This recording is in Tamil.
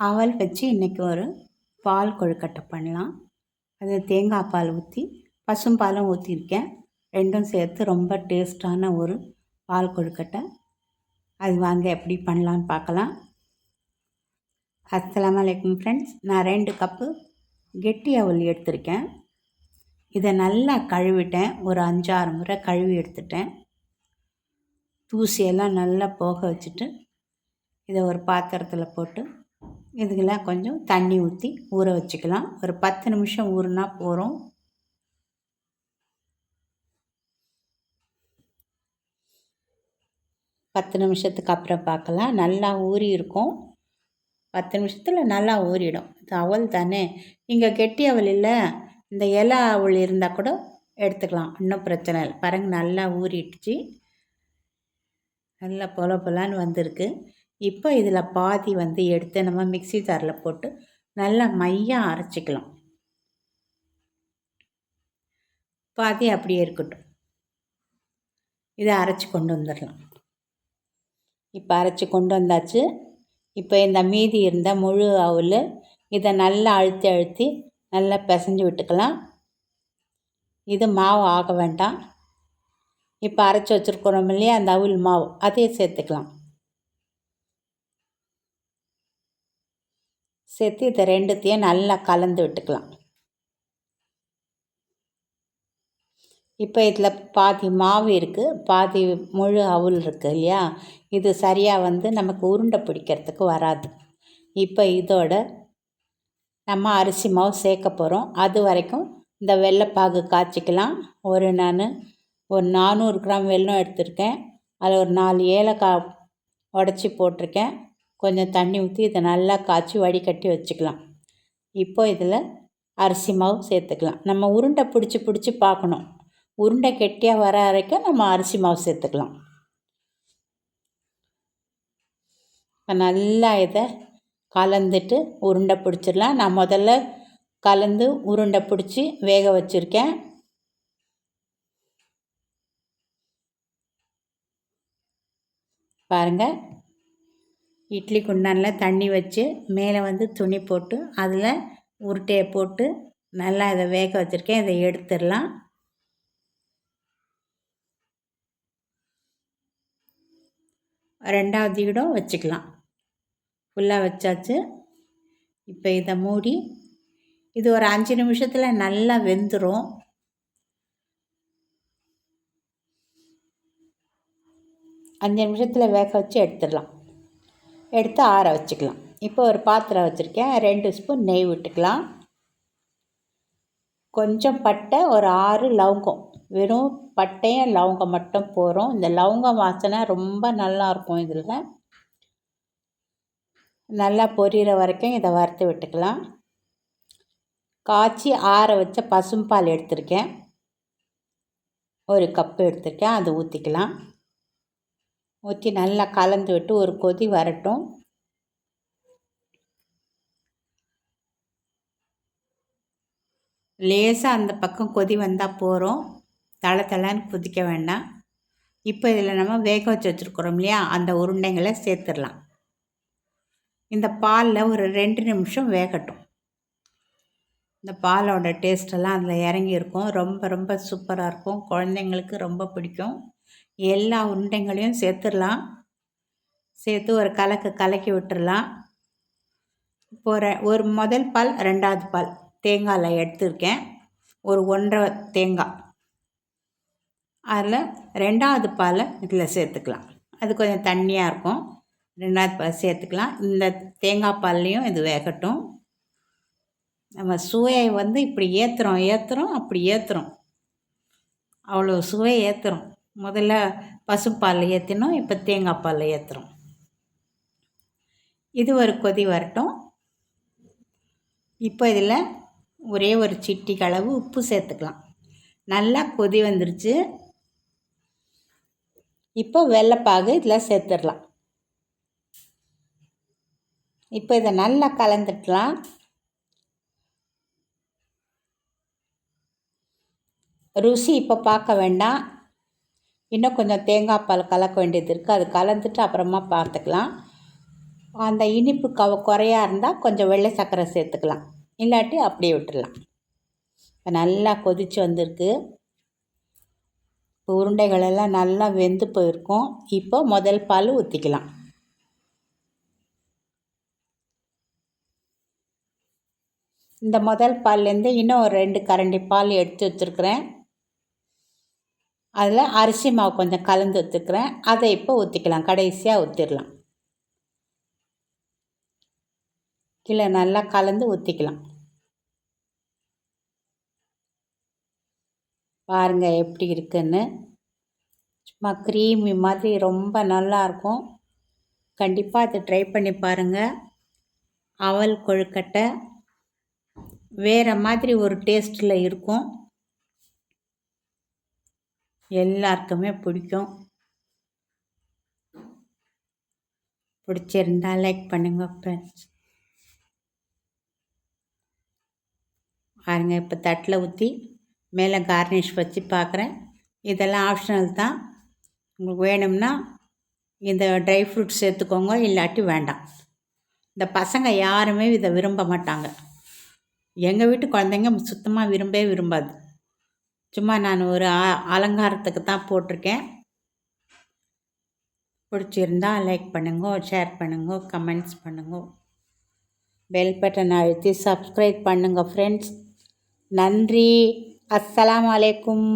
அவல் வச்சு இன்றைக்கி ஒரு பால் கொழுக்கட்டை பண்ணலாம். அது தேங்காய் பால் ஊற்றி பசும்பாலும் ஊற்றிருக்கேன். ரெண்டும் சேர்த்து ரொம்ப டேஸ்ட்டான ஒரு பால் கொழுக்கட்டை. அது வாங்க எப்படி பண்ணலான்னு பார்க்கலாம். அஸ்ஸலாமு அலைக்கும் ஃப்ரெண்ட்ஸ். நான் 2 கப்பு கெட்டி அவல் எடுத்திருக்கேன். இதை நல்லா கழுவிட்டேன். ஒரு 5-6 முறை கழுவி எடுத்துட்டேன். தூசியெல்லாம் நல்லா போக வச்சுட்டு இதை ஒரு பாத்திரத்தில் போட்டு இதுக்கெல்லாம் கொஞ்சம் தண்ணி ஊற்றி ஊற வச்சுக்கலாம். ஒரு 10 நிமிஷம் ஊறினா போகிறோம். பத்து நிமிஷத்துக்கு அப்புறம் பார்க்கலாம். நல்லா ஊறி இருக்கும். 10 நிமிஷத்தில் நல்லா ஊறிடும். இது அவல் தானே. இங்கே கெட்டி அவல் இல்லை, இந்த இலை அவல் இருந்தால் கூட எடுத்துக்கலாம், இன்னும் பிரச்சனை இல்லை. பாருங்கள், நல்லா ஊறிடுச்சு. நல்லா பொலான்னு வந்திருக்கு. இப்போ இதில் பாதி எடுத்து நம்ம மிக்ஸி ஜாரில் போட்டு நல்லா மையாக அரைச்சிக்கலாம். பாதி அப்படியே இருக்கட்டும். இதை அரைச்சி கொண்டு வந்துடலாம். இப்போ அரைச்சி கொண்டு வந்தாச்சு. இப்போ இந்த மீதி இருந்த முழு அவல் இதை நல்லா அழுத்தி நல்லா பிசைஞ்சு விட்டுக்கலாம். இது மாவு ஆக வேண்டாம். இப்போ அரைச்சி வச்சுருக்கிறோம் இல்லையா, அந்த அவல் மாவு அதையே சேர்த்துக்கலாம். சேர்த்து இதை ரெண்டுத்தையும் நல்லா கலந்து விட்டுக்கலாம். இப்போ இதில் பாதி மாவு இருக்குது, பாதி முழு அவல் இருக்குது இல்லையா. இது சரியாக நமக்கு உருண்டை பிடிக்கிறதுக்கு வராது. இப்போ இதோட நம்ம அரிசி மாவு சேர்க்க போகிறோம். அது வரைக்கும் இந்த வெள்ளைப்பாகு காய்ச்சிக்கலாம். நான் ஒரு 400 கிராம் வெல்லம் எடுத்திருக்கேன். அதில் ஒரு 4 ஏலக்காய் உடச்சி போட்டிருக்கேன். கொஞ்சம் தண்ணி ஊற்றி இதை நல்லா காய்ச்சி வடிகட்டி வச்சுக்கலாம். இப்போ இதில் அரிசி மாவு சேர்த்துக்கலாம். நம்ம உருண்டை பிடிச்சி பார்க்கணும். உருண்டை கெட்டியாக வர வரைக்கும் நம்ம அரிசி மாவு சேர்த்துக்கலாம். இப்போ நல்லா இதை கலந்துட்டு உருண்டை பிடிச்சிடலாம். நான் முதல்ல கலந்து உருண்டை பிடிச்சி வேக வச்சுருக்கேன். பாருங்கள், இட்லி குண்டானில் தண்ணி வச்சு மேலே துணி போட்டு அதில் உருட்டையை போட்டு நல்லா இதை வேக வச்சுருக்கேன். இதை எடுத்துடலாம். ரெண்டாவது இடம் வச்சுக்கலாம். ஃபுல்லாக வச்சாச்சு. இப்போ இதை மூடி இது ஒரு 5 நிமிஷத்தில் நல்லா வெந்துடும். அஞ்சு நிமிஷத்தில் வேக வச்சு எடுத்துடலாம். எடுத்து ஆற வச்சுக்கலாம். இப்போ ஒரு பாத்திரம் வச்சுருக்கேன். 2 ஸ்பூன் நெய் விட்டுக்கலாம். கொஞ்சம் பட்டை, ஒரு 6 லவங்கம். வெறும் பட்டையும் லவங்கம் மட்டும் போகிறோம். இந்த லவங்கம் வாசனை ரொம்ப நல்லாயிருக்கும். இதில் நல்லா பொரியிற வரைக்கும் இதை வறுத்து விட்டுக்கலாம். காய்ச்சி ஆற வச்ச பசும்பால் எடுத்திருக்கேன். 1 கப்பு எடுத்திருக்கேன். அதை ஊற்றிக்கலாம். ஊற்றி நல்லா கலந்து விட்டு ஒரு கொதி வரட்டும். லேசாக அந்த பக்கம் கொதி வந்தால் போகிறோம். தளன்னு கொதிக்க வேண்டாம். இப்போ இதில் நம்ம வேக வச்சுருக்குறோம் இல்லையா, அந்த உருண்டைங்களை சேர்த்துடலாம். இந்த பாலில் ஒரு 2 நிமிஷம் வேகட்டும். இந்த பாலோட டேஸ்ட்டெல்லாம் அதில் இறங்கியிருக்கும். ரொம்ப ரொம்ப சூப்பராக இருக்கும். குழந்தைங்களுக்கு ரொம்ப பிடிக்கும். எல்லா உருண்டைங்களையும் சேர்த்துடலாம். சேர்த்து ஒரு கலக்கி விட்டுடலாம். இப்போ ஒரு முதல் பால், 2வது பால் தேங்காயில் எடுத்துருக்கேன். ஒரு 1.5 தேங்காய். அதில் 2வது பாலை இதில் சேர்த்துக்கலாம். அது கொஞ்சம் தண்ணியாக இருக்கும். 2வது பால் சேர்த்துக்கலாம். இந்த தேங்காய் பால்லையும் இது வேகட்டும். நம்ம சுவையை இப்படி ஏற்றுறோம் அப்படி ஏற்றுறோம். அவ்வளோ சுவை ஏற்றுறோம். முதல்ல பசுப்பாலில் ஏற்றினோம், இப்போ தேங்காய் பாலில் ஏற்றுறோம். இது ஒரு கொதி வரட்டும். இப்போ இதில் ஒரே ஒரு சிட்டிக்கு அளவு உப்பு சேர்த்துக்கலாம். நல்லா கொதி வந்துருச்சு. இப்போ வெள்ளைப்பாகு இதில் சேர்த்துடலாம். இப்போ இதை நல்லா கலந்துடலாம். ருசி இப்போ பார்க்க வேண்டாம். இன்னும் கொஞ்சம் தேங்காய் பால் கலக்க வேண்டியது இருக்குது. அது கலந்துட்டு அப்புறமா பார்த்துக்கலாம். அந்த இனிப்பு குறையா இருந்தால் கொஞ்சம் வெள்ளை சர்க்கரை சேர்த்துக்கலாம், இல்லாட்டி அப்படியே விட்டுடலாம். இப்போ நல்லா கொதித்து வந்திருக்கு. உருண்டைகளெல்லாம் நல்லா வெந்து போயிருக்கும். இப்போ முதல் பால் ஊற்றிக்கலாம். இந்த முதல் பால்லேருந்து இன்னும் ஒரு 2 கரண்டி பால் எடுத்து வச்சுருக்கிறேன். அதில் அரிசி மாவு கொஞ்சம் கலந்து வச்சுருக்கிறேன். அதை இப்போ ஊற்றிக்கலாம், கடைசியாக ஊற்றிடலாம். கீழே நல்லா கலந்து ஊற்றிக்கலாம். பாருங்கள் எப்படி இருக்குன்னு. சும்மா க்ரீமி மாதிரி ரொம்ப நல்லாயிருக்கும். கண்டிப்பாக அதை ட்ரை பண்ணி பாருங்கள். அவல் கொழுக்கட்டை வேறு மாதிரி ஒரு டேஸ்ட்டில் இருக்கும். எல்லாருக்குமே பிடிக்கும். பிடிச்சிருந்தா லைக் பண்ணுங்கள் ஃப்ரெண்ட்ஸ். பாருங்க, இப்போ தட்டில் ஊற்றி மேலே கார்னிஷ் வச்சு பார்க்குறேன். இதெல்லாம் ஆப்ஷனல் தான். உங்களுக்கு வேணும்னா இந்த ட்ரை ஃப்ரூட்ஸ் சேர்த்துக்கோங்க, இல்லாட்டி வேண்டாம். இந்த பசங்க யாருமே இதை விரும்ப மாட்டாங்க. எங்கள் வீட்டு குழந்தைங்க சுத்தமாக விரும்பாது. சும்மா நான் ஒரு அலங்காரத்துக்கு தான் போட்டிருக்கேன். பிடிச்சிருந்தா லைக் பண்ணுங்க, ஷேர் பண்ணுங்க, கமெண்ட்ஸ் பண்ணுங்க, பெல் பட்டன் அழுத்தி சப்ஸ்கிரைப் பண்ணுங்கள் ஃப்ரெண்ட்ஸ். நன்றி. அஸ்ஸலாமு அலைக்கும்.